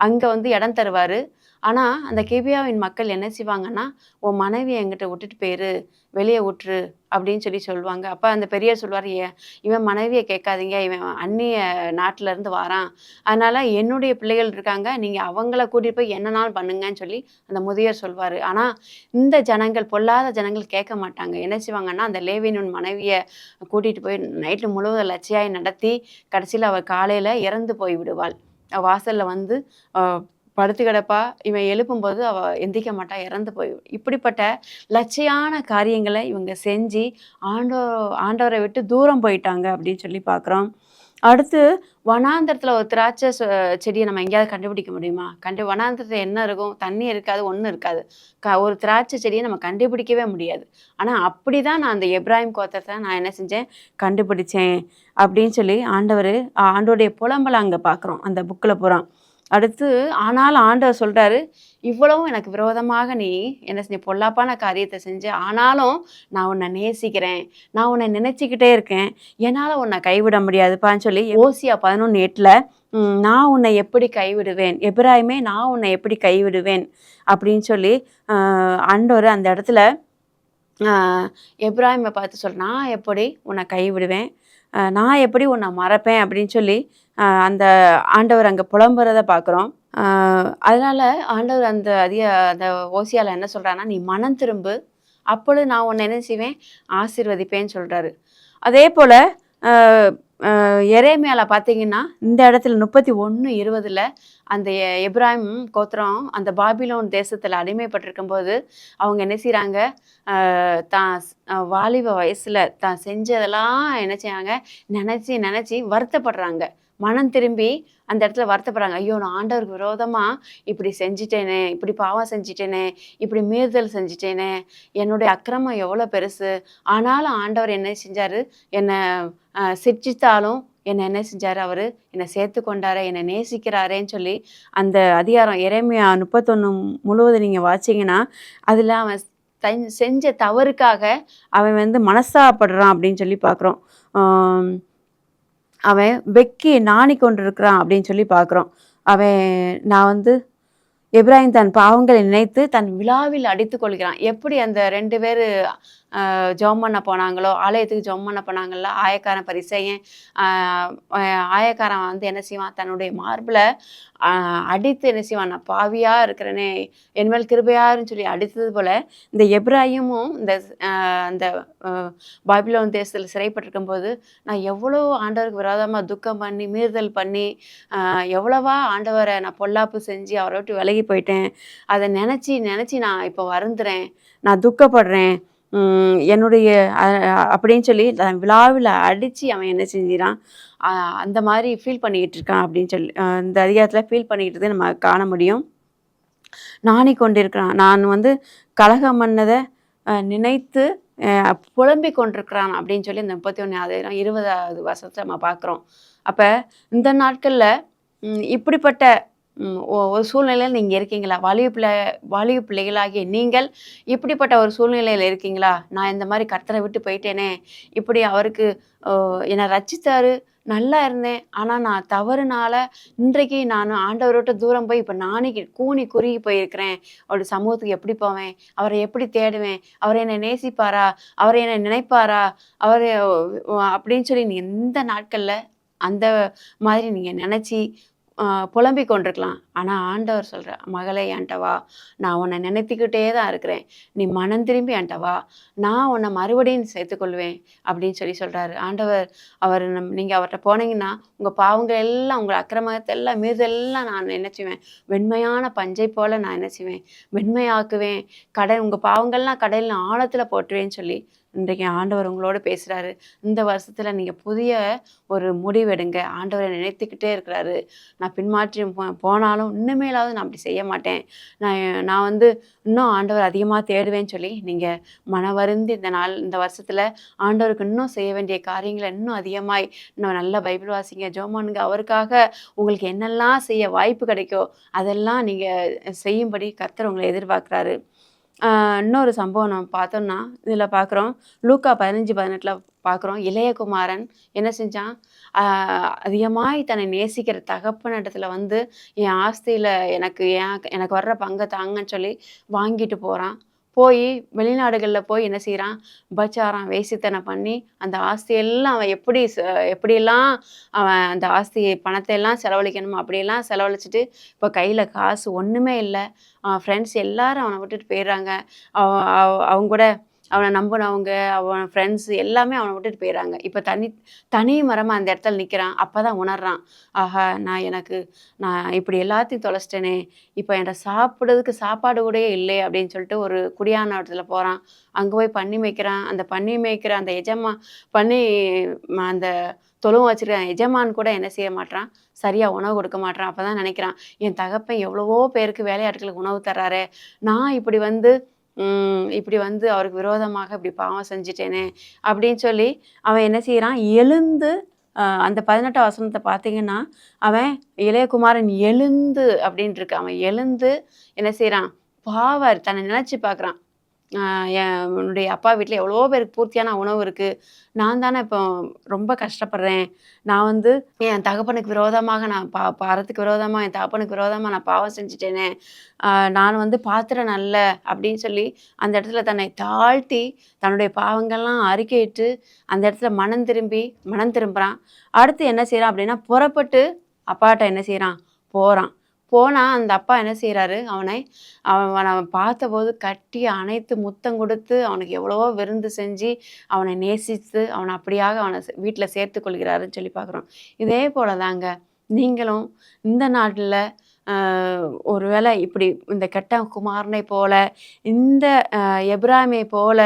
அங்கே வந்து இடம் தருவார். ஆனால் அந்த கிபியாவின் மக்கள் என்ன செய்வாங்கன்னா, உன் மனைவியை என்கிட்ட விட்டுட்டு போயிரு, வெளியே விட்டுரு அப்படின்னு சொல்லுவாங்க. அப்போ அந்த பெரியவர் சொல்வார், இவன் மனைவியை கேட்காதீங்க, இவன் அந்நிய நாட்டிலேருந்து வாரான், அதனால் என்னுடைய பிள்ளைகள் இருக்காங்க, நீங்கள் அவங்கள கூட்டிகிட்டு போய் என்னன்னாலும் பண்ணுங்கன்னு சொல்லி அந்த முதியவர் சொல்வார். ஆனால் இந்த ஜனங்கள், பொல்லாத ஜனங்கள் கேட்க மாட்டாங்க. என்ன செய்வாங்கன்னா, அந்த லேவியனின் மனைவியை கூட்டிகிட்டு போய் நைட்டு முழுவதும் லட்சியாய் நடத்தி கடைசியில் அவள் காலையில் இறந்து போய் விடுவாள். வாசலில் வந்து படுத்து கிடப்பா, இவன் எழுப்பும்போது அவள் எந்திக்க மாட்டா, இறந்து போய். இப்படிப்பட்ட லட்சியான காரியங்களை இவங்க செஞ்சு ஆண்டவரை விட்டு தூரம் போயிட்டாங்க அப்படின்னு சொல்லி பார்க்குறோம். அடுத்து வனாந்தரத்தில் ஒரு திராட்சை செடியை நம்ம எங்கேயாவது கண்டுபிடிக்க முடியுமா? வனாந்தரத்தில் என்ன இருக்கும், தண்ணி இருக்காது, ஒன்றும் இருக்காது. ஒரு திராட்சை செடியை நம்ம கண்டுபிடிக்கவே முடியாது. ஆனால் அப்படி தான் நான் அந்த எப்ராஹிம் கோத்திரத்தை நான் என்ன செஞ்சேன், கண்டுபிடிச்சேன் அப்படின்னு சொல்லி ஆண்டோடைய புலம்பலை அங்கே பார்க்குறோம் அந்த புக்கில் பூரா. அடுத்து ஆனாலும் ஆண்டவர் சொல்கிறாரு, இவ்வளவும் எனக்கு விரோதமாக நீ என்ன செஞ்ச, பொல்லாப்பான காரியத்தை செஞ்ச, ஆனாலும் நான் உன்னை நேசிக்கிறேன், நான் உன்னை நினச்சிக்கிட்டே இருக்கேன், என்னால் உன்னை கைவிட முடியாதுப்பான்னு சொல்லி ஓசியா 11:8 நான் உன்னை எப்படி கைவிடுவேன், எப்ராஹிமே நான் உன்னை எப்படி கைவிடுவேன் அப்படின்னு சொல்லி ஆண்டவர் அந்த இடத்துல எப்ராஹிமை பார்த்து சொல்கிறேன், நான் எப்படி உன்னை கைவிடுவேன், நான் எப்படி உன்னை மறப்பேன் அப்படின்னு சொல்லி அந்த ஆண்டவர் அங்கே புலம்புறதை பார்க்குறோம். அதனால் ஆண்டவர் அந்த ஓசியாவில் என்ன சொல்கிறான்னா, நீ மனம் திரும்பு, அப்பொழுது நான் உன்னை என்ன செய்வேன், ஆசீர்வதிப்பேன்னு சொல்கிறாரு. அதே போல் எரேமியாவில் பார்த்தீங்கன்னா இந்த இடத்துல 31:20 அந்த எப்ராஹிம் கோத்திரம் அந்த பாபிலோன் தேசத்தில் அடிமைப்பட்டிருக்கும் போது அவங்க என்ன செய்கிறாங்க, தான் வாலிப வயசில் தான் செஞ்சதெல்லாம் என்ன செய்யாங்க நினச்சி வருத்தப்படுறாங்க. மனம் திரும்பி அந்த இடத்துல வருத்தப்படுறாங்க. ஐயோ, நான் ஆண்டவருக்கு விரோதமாக இப்படி செஞ்சிட்டேனே, இப்படி பாவம் செஞ்சிட்டேனே, இப்படி மீறுதல் செஞ்சிட்டேனே, என்னுடைய அக்கிரமம் எவ்வளோ பெருசு. ஆனாலும் ஆண்டவர் என்ன செஞ்சார், என்னை சிட்சித்தாலும் என்ன செஞ்சார், அவர் என்னை சேர்த்து கொண்டாரே, என்னை நேசிக்கிறாரேன்னு சொல்லி அந்த அதிகாரம் எரேமியா 31 முழுவதும் நீங்கள் வாசிங்கன்னா அதில் அவன் செஞ்ச தவறுக்காக அவன் மனஸ்தாபப்படுறான் அப்படின்னு சொல்லி பார்க்குறோம். அவன் வெக்கி நாணி கொண்டிருக்கிறான் அப்படின்னு சொல்லி பார்க்குறோம். நான் எப்ராஹிம் தன் பாவங்களை நினைத்து தன் விழாவில் அடித்து கொள்கிறான். எப்படி அந்த 2 பேர் ஜெபம் பண்ண போனாங்களோ, ஆலயத்துக்கு ஜெபம் பண்ண போனாங்கள்ல, ஆயக்காரன் பரிசேயன். ஆயக்காரன் என்ன செய்வான், தன்னுடைய மார்பில் அடித்து என்ன செய்வான், நான் பாவியாக இருக்கிறேனே, என்மேல் கிருபையாருன்னு சொல்லி அடித்தது போல் இந்த எப்ராஹிமும் அந்த பாபிலோன் தேசத்தில் சிறைப்பட்டிருக்கும் போது நான் எவ்வளோ ஆண்டவருக்கு விரோதமாக துக்கம் பண்ணி மீறுதல் பண்ணி எவ்வளவா ஆண்டவரை நான் பொல்லாப்பு செஞ்சு அவரை விட்டு விலகி போயிட்டேன். அதை நினச்சி நான் இப்போ வருந்துறேன், நான் துக்கப்படுறேன் என்னுடைய அப்படின்னு சொல்லி விழாவில் அடித்து அவன் என்ன செஞ்சிடான், அந்த மாதிரி ஃபீல் பண்ணிக்கிட்டு இருக்கான் அப்படின்னு சொல்லி இந்த அதிகாரத்தில் ஃபீல் பண்ணிக்கிட்டு நம்ம காண முடியும். நாணி கொண்டிருக்கிறான், நான் கலகம் பண்ணதை நினைத்து புலம்பிக் கொண்டிருக்கிறான் அப்படின்னு சொல்லி இந்த 31 20வது வருஷத்தை நம்ம பார்க்குறோம். அப்போ இந்த நாட்களில் இப்படிப்பட்ட ஒரு சூழ்நிலையில் நீங்கள் இருக்கீங்களா? வாலிப பிள்ளைகளாகிய நீங்கள் இப்படிப்பட்ட ஒரு சூழ்நிலையில் இருக்கீங்களா? நான் இந்த மாதிரி கர்த்தரை விட்டு போயிட்டேனே, இப்படி அவருக்கு என்னை ரட்சித்தாரு, நல்லா இருந்தேன், ஆனால் நான் தவறுனால இன்றைக்கு நான் ஆண்டவரோட்ட தூரம் போய் இப்போ நானே கூனி குறுகி போயிருக்கிறேன். அவருடைய சமூகத்துக்கு எப்படி போவேன், அவரை எப்படி தேடுவேன், அவர் என்னை நேசிப்பாரா, அவர் என்னை நினைப்பாரா, அவர் அப்படின்னு சொல்லி நீங்கள் இந்த நாட்களில் அந்த மாதிரி நீங்கள் நினச்சி புலம்பிக் கொண்டிருக்கலாம். ஆனால் ஆண்டவர் சொல்கிற, மகளே என்கிட்ட வா, நான் உன்னை நினைத்துக்கிட்டே தான் இருக்கிறேன், நீ மனம் திரும்பி என்கிட்ட வா, நான் உன்னை மறுபடியும் சேர்த்துக்கொள்வேன் அப்படின்னு சொல்லி சொல்கிறாரு ஆண்டவர். நீங்கள் அவர்கிட்ட போனீங்கன்னா உங்கள் பாவங்கள் எல்லாம், உங்கள் அக்கிரமத்தை எல்லாம், மீதெல்லாம் நான் என்ன செய்வேன், வெண்மையான பஞ்சை போல் நான் என்ன செய்வேன், வெண்மையாக்குவேன். உங்கள் பாவங்கள்லாம் கடலில் ஆழத்தில் போட்டுருவேன்னு சொல்லி இன்றைக்கு ஆண்டவர் உங்களோட பேசுகிறாரு. இந்த வருஷத்தில் நீங்கள் புதிய ஒரு முடிவெடுங்க. ஆண்டவரை நினைத்துக்கிட்டே இருக்கிறாரு. நான் பின்மாற்றி போனாலும் இன்னுமேலாவது நான் அப்படி செய்ய மாட்டேன், நான் இன்னும் ஆண்டவர் அதிகமாக தேடுவேன்னு சொல்லி நீங்கள் மனவருந்தி இந்த வருஷத்தில் ஆண்டவருக்கு இன்னும் செய்ய வேண்டிய காரியங்களை இன்னும் அதிகமாய் இன்னும் நல்ல பைபிள் வாசிங்க, ஜெபம் அவருக்காக உங்களுக்கு என்னெல்லாம் செய்ய வாய்ப்பு கிடைக்கோ அதெல்லாம் நீங்கள் செய்யும்படி கர்த்தர் உங்களை எதிர்பார்க்குறாரு. இன்னொரு சம்பவம் நம்ம பார்த்தோம்னா இதில் பார்க்குறோம், லூக்கா 15:18 பார்க்குறோம். இளையகுமாரன் என்ன செஞ்சான், அதிகமாய் தன்னை நேசிக்கிற தகப்பனிடத்துல என் ஆஸ்தியில் எனக்கு வர்ற பங்கை தாங்கன்னு சொல்லி வாங்கிட்டு போகிறான். போய் வெளிநாடுகளில் போய் என்ன செய்கிறான், உபச்சாரம் வேசித்தனை பண்ணி அந்த ஆஸ்தியெல்லாம் அவன் எப்படியெல்லாம் அவன் அந்த ஆஸ்தி பணத்தை எல்லாம் செலவழிக்கணுமோ அப்படியெல்லாம் செலவழிச்சிட்டு இப்போ கையில் காசு ஒன்றுமே இல்லை. அவன் ஃப்ரெண்ட்ஸ் எல்லாரும் அவனை விட்டுட்டு போயிடுறாங்க. அவங்க கூட அவனை நம்பினவங்க, அவன் ஃப்ரெண்ட்ஸு எல்லாமே அவனை விட்டுட்டு போயிடுறாங்க. இப்போ தனி மரமாக அந்த இடத்துல நிற்கிறான். அப்போ தான் உணர்றான், ஆஹா நான் இப்படி எல்லாத்தையும் தொலைச்சிட்டேனே, இப்போ என்கிட்ட சாப்பிட்றதுக்கு சாப்பாடு கூட இல்லையே அப்படின்னு சொல்லிட்டு ஒரு குடியான இடத்துல போகிறான். அங்கே போய் பண்ணி மேய்க்கிறான். அந்த பண்ணி மேய்க்கிற அந்த அந்த தொழுவம் வச்சுருக்க எஜமான் கூட என்ன செய்ய மாட்டான், சரியாக உணவு கொடுக்க மாட்டான். அப்போ தான் நினைக்கிறான், என் தகப்பன் எவ்வளவோ பேருக்கு வேலையாட்களுக்கு உணவு தர்றாரு, நான் இப்படி அவருக்கு விரோதமாக இப்படி பாவம் செஞ்சிட்டேனே அப்படின்னு சொல்லி அவன் என்ன செய்கிறான், எழுந்து அந்த 18 வசனத்தை பார்த்தீங்கன்னா அவன் இளையகுமாரன் எழுந்து அப்படின்ட்டு இருக்கு. அவன் எழுந்து என்ன செய்கிறான், தன்னை நினச்சி பார்க்குறான், என்னுடைய அப்பா வீட்டில் எவ்வளோ பேருக்கு பூர்த்தியான உணவு இருக்குது, நான் தானே இப்போ ரொம்ப கஷ்டப்படுறேன், நான் என் தகப்பனுக்கு விரோதமாக நான் பாரத்துக்கு விரோதமாக என் தகப்பனுக்கு விரோதமாக நான் பாவம் செஞ்சுட்டேனே, நான் பாத்திரம் நல்ல அப்படின்னு சொல்லி அந்த இடத்துல தன்னை தாழ்த்தி தன்னுடைய பாவங்கள்லாம் அறிக்கையிட்டு அந்த இடத்துல மனம் திரும்புகிறான். அடுத்து என்ன செய்கிறான் அப்படின்னா, புறப்பட்டு அப்பாட்ட என்ன செய்கிறான், போனால் அந்த அப்பா என்ன செய்கிறாரு, அவனை பார்த்தபோது கட்டி அணைத்து முத்தம் கொடுத்து அவனுக்கு எவ்வளவோ விருந்து செஞ்சு அவனை நேசித்து அவனை அப்படியாக அவனை வீட்டில் சேர்த்து கொள்கிறாருன்னு சொல்லி பார்க்குறோம். இதே போல தாங்க நீங்களும் இந்த நாட்டில் ஒருவேளை இப்படி இந்த கெட்ட குமாரனை போல இந்த எப்ராமை போல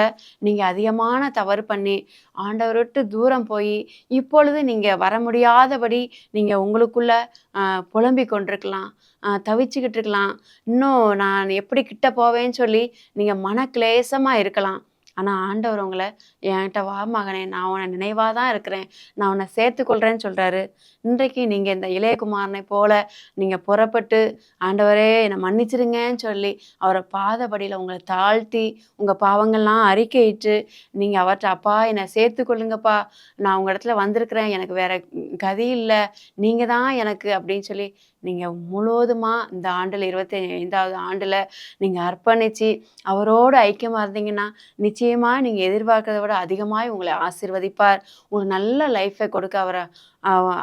நீங்கள் அதிகமான தவறு பண்ணி ஆண்டவரை விட்டு தூரம் போய் இப்பொழுது நீங்கள் வர முடியாதபடி நீங்கள் உங்களுக்குள்ள புலம்பிக் கொண்டிருக்கலாம், தவிச்சுக்கிட்டு இருக்கலாம். இன்னும் நான் எப்படி கிட்ட போவேன்னு சொல்லி நீங்கள் மனக்லேசமாக இருக்கலாம். ஆனால் ஆண்டவர் உங்களை என்கிட்ட வா மகனே, நான் உன்னை நினைவாக தான் இருக்கிறேன், நான் உன்னை சேர்த்துக்கொள்கிறேன்னு சொல்கிறாரு. இன்றைக்கு நீங்கள் இந்த இளையகுமாரனை போல நீங்கள் புறப்பட்டு ஆண்டவரே என்னை மன்னிச்சிருங்கன்னு சொல்லி அவரை பாதபடியில் உங்களை தாழ்த்தி உங்கள் பாவங்கள்லாம் அறிக்கையிட்டு நீங்கள் அவர்கிட்ட அப்பா என்னை சேர்த்துக்கொள்ளுங்கப்பா, நான் உங்கள் இடத்துல வந்திருக்கிறேன், எனக்கு வேற கதி இல்லை, நீங்கள் தான் எனக்கு அப்படின்னு சொல்லி நீங்கள் முழுவதுமாக இந்த ஆண்டில் 25வது ஆண்டில் நீங்கள் அர்ப்பணித்து அவரோடு ஐக்கியமாக இருந்தீங்கன்னா நிச்சயமாக நீங்கள் எதிர்பார்க்கறத விட அதிகமாக உங்களை ஆசீர்வதிப்பார். உங்களுக்கு நல்ல லைஃப்பை கொடுக்க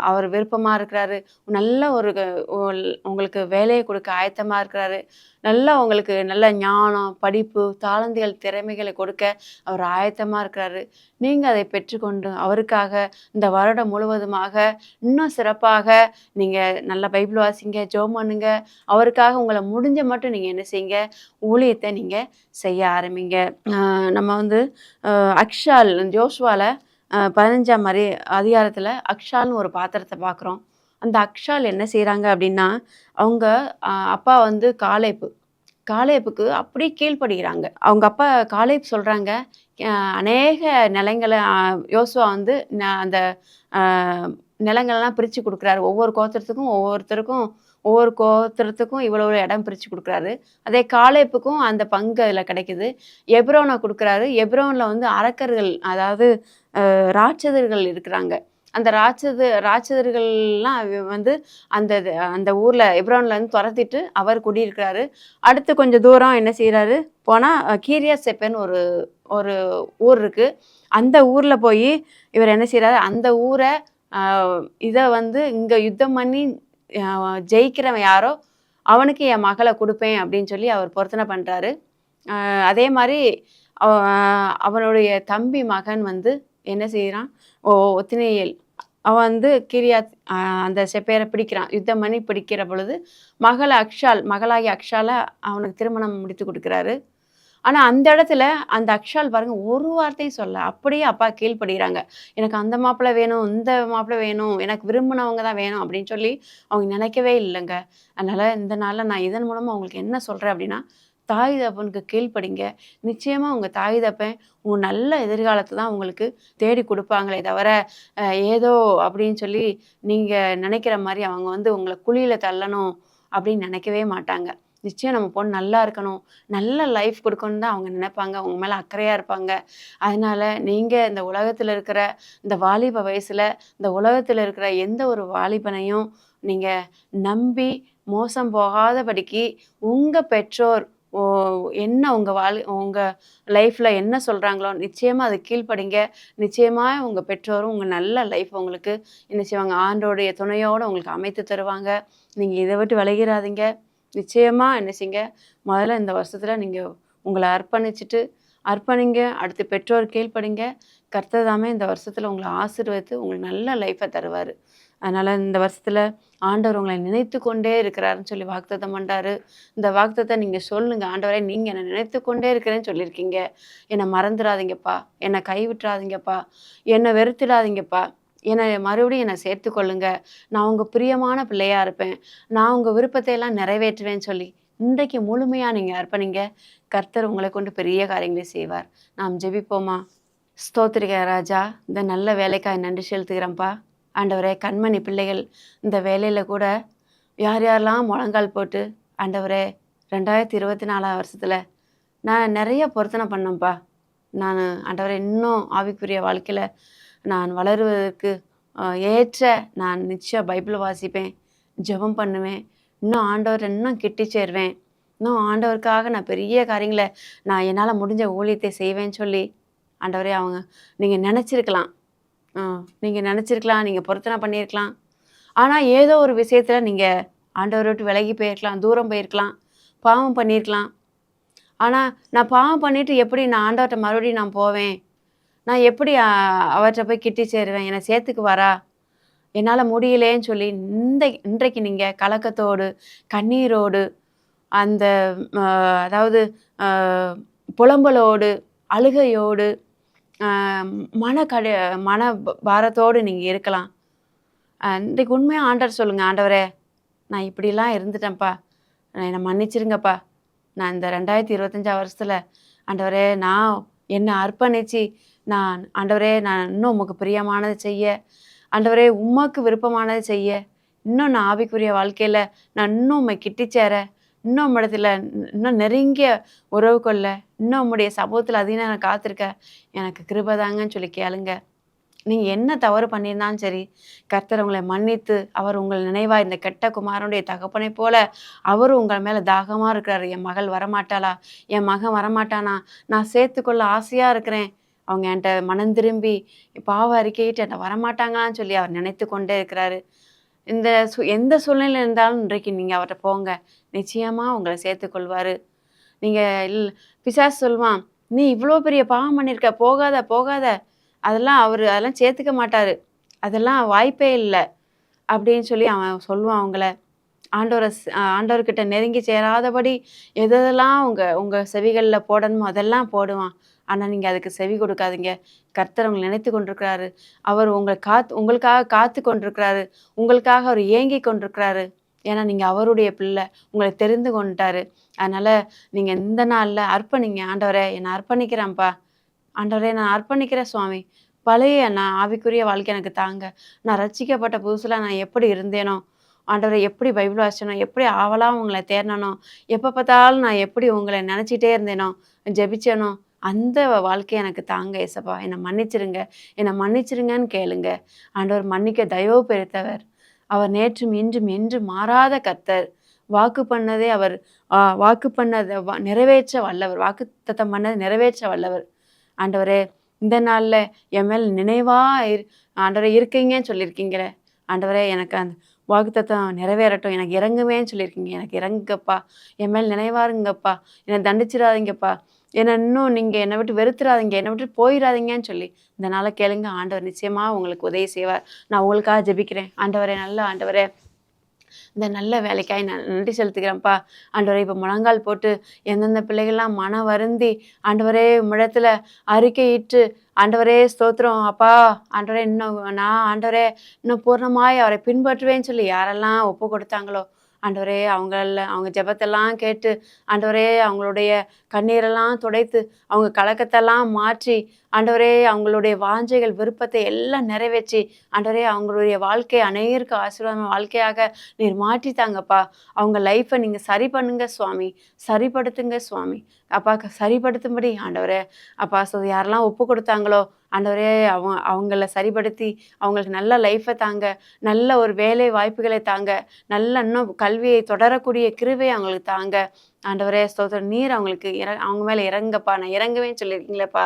அவர் விருப்பமாக இருக்கிறாரு. நல்ல ஒரு உங்களுக்கு வேலையை கொடுக்க ஆயத்தமாக இருக்கிறாரு. நல்லா உங்களுக்கு நல்ல ஞானம், படிப்பு, தாளந்துகள், திறமைகளை கொடுக்க அவர் ஆயத்தமாக இருக்கிறாரு. நீங்கள் அதை பெற்றுக்கொண்டு அவருக்காக இந்த வருடம் முழுவதுமாக இன்னும் சிறப்பாக நீங்கள் நல்ல பைபிள் வாசிங்க, ஜெபம் பண்ணுங்க. அவருக்காக உங்களை முடிஞ்ச மட்டும் நீங்கள் என்ன செய்யுங்க, ஊழியத்தை நீங்கள் செய்ய ஆரம்பிங்க. நம்ம வந்து அக்ஷால் ஜோஷுவாவில் 15ஆம் அதிகாரத்தில் அக்ஷால்னு ஒரு பாத்திரத்தை பார்க்குறோம். அந்த அக்ஷால் என்ன செய்கிறாங்க அப்படின்னா, அவங்க அப்பா வந்து காலேப்புக்கு அப்படியே கீழ்ப்படுகிறாங்க. அவங்க அப்பா காலேப் சொல்கிறாங்க, அநேக நிலங்களை யோசுவா வந்து அந்த நிலங்களெல்லாம் பிரித்து கொடுக்குறாரு. ஒவ்வொரு கோத்திரத்துக்கும் இவ்வளோ இடம் பிரித்து கொடுக்குறாரு. அதே காலேப்புக்கும் அந்த பங்கு அதில் கிடைக்குது. எப்ரோனை கொடுக்குறாரு. எப்ரோனில் வந்து அரக்கர்கள், அதாவது ராட்சதர்கள் இருக்கிறாங்க. அந்த ராட்சதர்கள்லாம் வந்து அந்த ஊரில் எப்ரோன்லேருந்து துரத்திட்டு அவர் குடியிருக்கிறாரு. அடுத்து கொஞ்சம் தூரம் என்ன செய்கிறாரு போனால் கீரியாத் செப்பேன்னு ஒரு ஊர் இருக்குது. அந்த ஊரில் போய் இவர் என்ன செய்கிறாரு, அந்த ஊரை இதை வந்து இங்கே யுத்தம் பண்ணி ஜெயிக்கிறவன் யாரோ அவனுக்கு என் மகளை கொடுப்பேன் அப்படின்னு சொல்லி அவர் பொருத்தனை பண்ணுறாரு. அதே மாதிரி அவனுடைய தம்பி மகன் வந்து என்ன செய்கிறான், ஒத்தினேயேல், அவன் வந்து கிரியாத் அந்த செப்பேரை பிடிக்கிறான். யுத்தம் பண்ணி பிடிக்கிற பொழுது மகளாகி அக்ஷாலை அவனுக்கு திருமணம் முடித்து கொடுக்குறாரு. ஆனால் அந்த இடத்துல அந்த அக்ஷால் பாருங்க ஒரு வார்த்தையும் சொல்ல, அப்படியே அப்பா கீழ்ப்படுகிறாங்க. எனக்கு அந்த மாப்பிள்ளை வேணும், இந்த மாப்பிள்ளை வேணும், எனக்கு விரும்பினவங்க தான் வேணும் அப்படின்னு சொல்லி அவங்க நினைக்கவே இல்லைங்க. அதனால் இந்த நாளில் நான் இதன் மூலமாக அவங்களுக்கு என்ன சொல்கிறேன் அப்படின்னா, தாய் தப்பனுக்கு கீழ்ப்படிங்க. நிச்சயமாக உங்கள் தாய் தப்பன் உங்கள் நல்ல எதிர்காலத்தை தான் உங்களுக்கு தேடி கொடுப்பாங்களே தவிர ஏதோ அப்படின்னு சொல்லி நீங்கள் நினைக்கிற மாதிரி அவங்க வந்து உங்களை குழியில் தள்ளணும் அப்படின்னு நினைக்கவே மாட்டாங்க. நிச்சயம் நம்ம பொண்ணு நல்லா இருக்கணும், நல்ல லைஃப் கொடுக்கணுன்னு தான் அவங்க நினைப்பாங்க. அவங்க மேலே அக்கறையாக இருப்பாங்க. அதனால் நீங்கள் இந்த உலகத்தில் இருக்கிற இந்த வாலிப வயசில் இந்த உலகத்தில் இருக்கிற எந்த ஒரு வாலிபனையும் நீங்கள் நம்பி மோசம் போகாதபடிக்கு உங்கள் பெற்றோர் என்ன உங்கள் லைஃப்பில் என்ன சொல்கிறாங்களோ நிச்சயமாக அது கீழ்ப்படிங்க. நிச்சயமாக உங்கள் பெற்றோரும் உங்கள் நல்ல லைஃப் உங்களுக்கு என்ன செய்வாங்க, ஆண்டோடைய துணையோடு உங்களுக்கு அமைத்து தருவாங்க. நீங்கள் இதை விட்டு விலகிடாதீங்க. நிச்சயமாக என்ன செய்யுங்க, முதல்ல இந்த வருஷத்தில் நீங்கள் உங்களை அர்ப்பணிங்க. அடுத்து பெற்றோர் கீழ்ப்படிங்க. கர்த்தர் தாமே இந்த வருஷத்தில் உங்களை ஆசீர்வதித்து உங்களுக்கு நல்ல லைஃப்பை தருவார். அதனால் இந்த வருஷத்தில் ஆண்டவர் உங்களை நினைத்து கொண்டே இருக்கிறாருன்னு சொல்லி வாக்குத்தத்தம் பண்ணுறாரு. இந்த வாக்குத்தத்தை நீங்கள் சொல்லுங்கள், ஆண்டவரே நீங்கள் என்னை நினைத்து கொண்டே இருக்கிறேன்னு சொல்லியிருக்கீங்க, என்னை மறந்துடாதீங்கப்பா, என்னை கைவிட்டுறாதீங்கப்பா, என்னை வெறுத்துடாதீங்கப்பா, மறுபடியும் என்னை சேர்த்துக்கொள்ளுங்க, நான் உங்கள் பிரியமான பிள்ளையாக இருப்பேன், நான் உங்கள் விருப்பத்தையெல்லாம் நிறைவேற்றுவேன்னு சொல்லி இன்றைக்கு முழுமையாக நீங்கள் அர்ப்பணிங்க. கர்த்தர் உங்களை கொண்டு பெரிய காரியங்களை செய்வார். நாம் ஜெபிப்போமா? ஸ்தோத்திரிக்க ராஜா, இந்த நல்ல வேலைக்காய் நன்றி செலுத்துகிறேன்ப்பா. ஆண்டவரே, கண்மணி பிள்ளைகள் இந்த வேலையில் கூட யாரெல்லாம் முழங்கால் போட்டு ஆண்டவரே 2024 வருஷத்தில் நான் நிறைய பொருத்தனை பண்ணேன்ப்பா. நான் ஆண்டவரே இன்னும் ஆவிக்குரிய வாழ்க்கையில் நான் வளருவதற்கு ஏற்ற நான் நிச்சயம் பைபிள் வாசிப்பேன், ஜெபம் பண்ணுவேன், இன்னும் ஆண்டவர் இன்னும் கிட்டி சேருவேன், இன்னும் ஆண்டவருக்காக நான் பெரிய காரியங்களை நான் என்னால் முடிஞ்ச ஊழியத்தை செய்வேன்னு சொல்லி ஆண்டவரே நீங்கள் நினச்சிருக்கலாம், நீங்கள் பொருத்தனை பண்ணியிருக்கலாம். ஆனால் ஏதோ ஒரு விஷயத்தில் நீங்கள் ஆண்டவரை விட்டு விலகி போயிருக்கலாம், தூரம் போயிருக்கலாம், பாவம் பண்ணியிருக்கலாம். ஆனால் நான் பாவம் பண்ணிவிட்டு எப்படி நான் ஆண்டவர்கிட்ட மறுபடியும் நான் போவேன், நான் எப்படி அவர்கிட்ட போய் கிட்டி சேருவேன், என்னை சேர்த்துக்கு வரா, என்னால் முடியலேன்னு சொல்லி இன்றைக்கு நீங்கள் கலக்கத்தோடு கண்ணீரோடு அந்த அதாவது புலம்பலோடு அழுகையோடு மன பாரத்தோடு நீங்கள் இருக்கலாம். இன்றைக்கு உண்மையாக ஆண்டவர் சொல்லுங்கள், ஆண்டவரே நான் இப்படிலாம் இருந்துட்டேன்ப்பா, என்னை மன்னிச்சிருங்கப்பா. நான் இந்த 2025 வருஷத்தில் ஆண்டவரே நான் என்னை அர்ப்பணித்து ஆண்டவரே நான் இன்னும் உமக்கு பிரியமானதை செய்ய, ஆண்டவரே உமக்கு விருப்பமானதை செய்ய, இன்னும் நான் ஆவிக்குரிய வாழ்க்கையில் நான் இன்னும் உம்மை கிட்டிச்சேர, இன்னும் உம்மிடத்தில் இன்னும் நெருங்கிய உறவு கொள்ள, இன்னும் உம்முடைய சமூகத்தில் அதிகம் நான் காத்திருக்க எனக்கு கிருபைதாங்கன்னு சொல்லி கேளுங்க. நீங்கள் என்ன தவறு பண்ணியிருந்தாலும் சரி, கர்த்தர் உங்களை மன்னித்து அவர் உங்கள் நினைவாக இந்த கெட்ட குமாரனுடைய தகப்பனை போல அவரும் உங்கள் மேலே தாகமாக இருக்கிறாரு. என் மகள் வரமாட்டாளா, என் மகன் வரமாட்டானா, நான் சேர்த்துக்கொள்ள ஆசையாக இருக்கிறேன், அவங்க என்கிட்ட மனம் திரும்பி பாவ அறிக்கையிட்டு என்கிட்ட வரமாட்டாங்களான்னு சொல்லி அவர் நினைத்து கொண்டே இருக்கிறாரு. எந்த சூழ்நிலை இருந்தாலும் இன்றைக்கு நீங்கள் அவர்கிட்ட போங்க, நிச்சயமாக உங்களை சேர்த்துக்கொள்வார். நீங்கள் பிசாசு சொல்லுவான், நீ இவ்வளோ பெரிய பாவம் பண்ணியிருக்க, போகாத போகாத, அதெல்லாம் சேர்த்துக்க மாட்டார், அதெல்லாம் வாய்ப்பே இல்லை அப்படின்னு சொல்லி அவன் சொல்லுவான். அவங்கள ஆண்டவர்கிட்ட நெருங்கி சேராதபடி எதெல்லாம் உங்கள் செவிகளில் போடணுமோ அதெல்லாம் போடுவான். ஆனால் நீங்கள் அதுக்கு செவி கொடுக்காதீங்க. கர்த்தர் உங்களை நினைத்து கொண்டிருக்கிறாரு, அவர் உங்களுக்காக காத்து கொண்டிருக்கிறாரு, உங்களுக்காக அவர் ஏங்கி கொண்டிருக்கிறாரு. ஏன்னா நீங்கள் அவருடைய பிள்ளை, உங்களை தெரிந்து கொண்டுட்டாரு. அதனால் நீங்கள் இந்த நாளில் அர்ப்பணிங்க. ஆண்டவரே என்னை அர்ப்பணிக்கிறேன்ப்பா, ஆண்டவரே நான் அர்ப்பணிக்கிறேன் சுவாமி, பழைய நான் ஆவிக்குரிய வாழ்க்கை எனக்கு தாங்க. நான் ரட்சிக்கப்பட்ட புதுசில் நான் எப்படி இருந்தேனோ, ஆண்டவரை எப்படி பைபிள் வாசிச்சனோ, எப்படி ஆவலாக உங்களை தேடினோ, எப்போ பார்த்தாலும் நான் எப்படி உங்களை நினச்சிட்டே இருந்தேனோ, ஜெபிச்சேனோ, அந்த வாழ்க்கை எனக்கு தாங்க ஏசப்பா, என்னை மன்னிச்சிருங்கன்னு கேளுங்க. ஆண்டவர் மன்னிக்க தயவு பெருத்தவர், அவர் நேற்றும் இன்றும் என்றும் மாறாத கர்த்தர். வாக்கு பண்ணதை அவர் நிறைவேற்ற வல்லவர், வாக்குத்தத்தம் பண்ணதை நிறைவேற்ற வல்லவர். ஆண்டவரே இந்த நாளில் என் மேல் ஆண்டவரே இருக்கீங்கன்னு சொல்லியிருக்கீங்களே, ஆண்டவரே எனக்கு அந்த வாக்குத்தத்தம் நிறைவேறட்டும், எனக்கு இறங்குவேன்னு சொல்லியிருக்கீங்க, எனக்கு இறங்குங்கப்பா, என் மேல் நினைவாருங்கப்பா, என்னை தண்டிச்சிடாதீங்கப்பா, இன்னும் நீங்கள் என்னை விட்டு வெறுத்துறாதீங்க, என்னை விட்டு போயிடாதீங்கன்னு சொல்லி இந்த நாளை கேளுங்க. ஆண்டவர் நிச்சயமாக உங்களுக்கு உதவி செய்வார். நான் உங்களுக்காக ஜெபிக்கிறேன். ஆண்டவரே, நல்ல ஆண்டவரே, இந்த நல்ல வேலைக்காய் நான் நன்றி செலுத்துக்கிறேன்ப்பா. ஆண்டவரே, இப்போ முழங்கால் போட்டு எந்தெந்த பிள்ளைகள்லாம் மன வருந்தி ஆண்டவரே உம்மிடத்தில் அறிக்கையிட்டு, ஆண்டவரே ஸ்தோத்திரம் அப்பா, ஆண்டவரே இன்னும் பூர்ணமாய் அவரை பின்பற்றுவேன்னு சொல்லி யாரெல்லாம் ஒப்பு கொடுத்தாங்களோ, ஆண்டவரே அவங்க ஜெபத்தெல்லாம் கேட்டு, ஆண்டவரே அவங்களுடைய கண்ணீரெல்லாம் துடைத்து, அவங்க கலக்கத்தெல்லாம் மாற்றி, ஆண்டவரே அவங்களுடைய வாஞ்சைகள் விருப்பத்தை எல்லாம் நிறைவேற்றி, ஆண்டவரே அவங்களுடைய வாழ்க்கை அநேகருக்கு ஆசீர்வாதமான வாழ்க்கையாக நீர் மாற்றித்தாங்கப்பா. அவங்க லைஃப்பை நீங்கள் சரி பண்ணுங்க சுவாமி, சரிப்படுத்துங்க சுவாமி. அப்பா சரிப்படுத்தும்படி ஆண்டவரே அப்பா யாரெல்லாம் ஒப்பு கொடுத்தாங்களோ, ஆண்டவரே அவங்கள சரிப்படுத்தி அவங்களுக்கு நல்ல லைஃப்பை தாங்க, நல்ல ஒரு வேலை வாய்ப்புகளை தாங்க, நல்ல இன்னும் கல்வியை தொடரக்கூடிய கிருபையை அவங்களுக்கு தாங்க. ஆண்டவரே ஸ்தோத்திரம், நீர் அவங்களுக்கு அவங்க மேலே இறங்கப்பா. நான் இறங்குவேன்னு சொல்லியிருக்கீங்களேப்பா,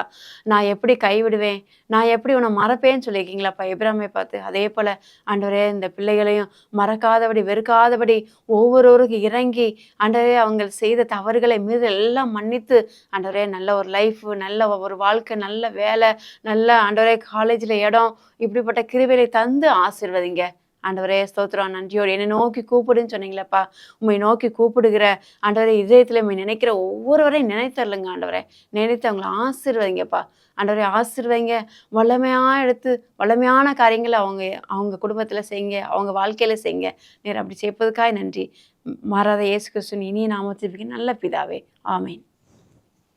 நான் எப்படி கைவிடுவேன், நான் எப்படி உன்னை மறப்பேன்னு சொல்லியிருக்கீங்களாப்பா எபிராமை பார்த்து. அதே போல் ஆண்டவரே இந்த பிள்ளைகளையும் மறக்காதபடி வெறுக்காதபடி ஒவ்வொருவருக்கும் இறங்கி, ஆண்டவரே அவங்க செய்த தவறுகளை மீது எல்லாம் மன்னித்து, ஆண்டவரே நல்ல ஒரு லைஃப், நல்ல ஒரு வாழ்க்கை, நல்ல வேலை, நல்ல ஆண்டவரே காலேஜில் இடம், இப்படிப்பட்ட கிருபைகளை தந்து ஆசீர்வதிங்க. ஆண்டவரே ஸ்தோத்திரம், நன்றியோடு என்னை நோக்கி கூப்பிடுன்னு சொன்னீங்களேப்பா, உண்மை நோக்கி கூப்பிடுகிற ஆண்டவரே இதயத்தில் உண்மை நினைக்கிற ஒவ்வொருவரையும் நினைத்தரலுங்க. ஆண்டவரே நினைத்து அவங்களை ஆசீர்வதிங்கப்பா. ஆண்டவரே ஆசீர்வதிங்க, வல்லமையான காரியங்களை அவங்க குடும்பத்தில் செய்யுங்க, அவங்க வாழ்க்கையில் செய்யுங்க. நேர் அப்படி செய்ப்பதுக்காக நன்றி. மாறாத இயேசு கிறிஸ்துவின் இனிய நாமத்தில் நல்ல பிதாவே, ஆமேன்.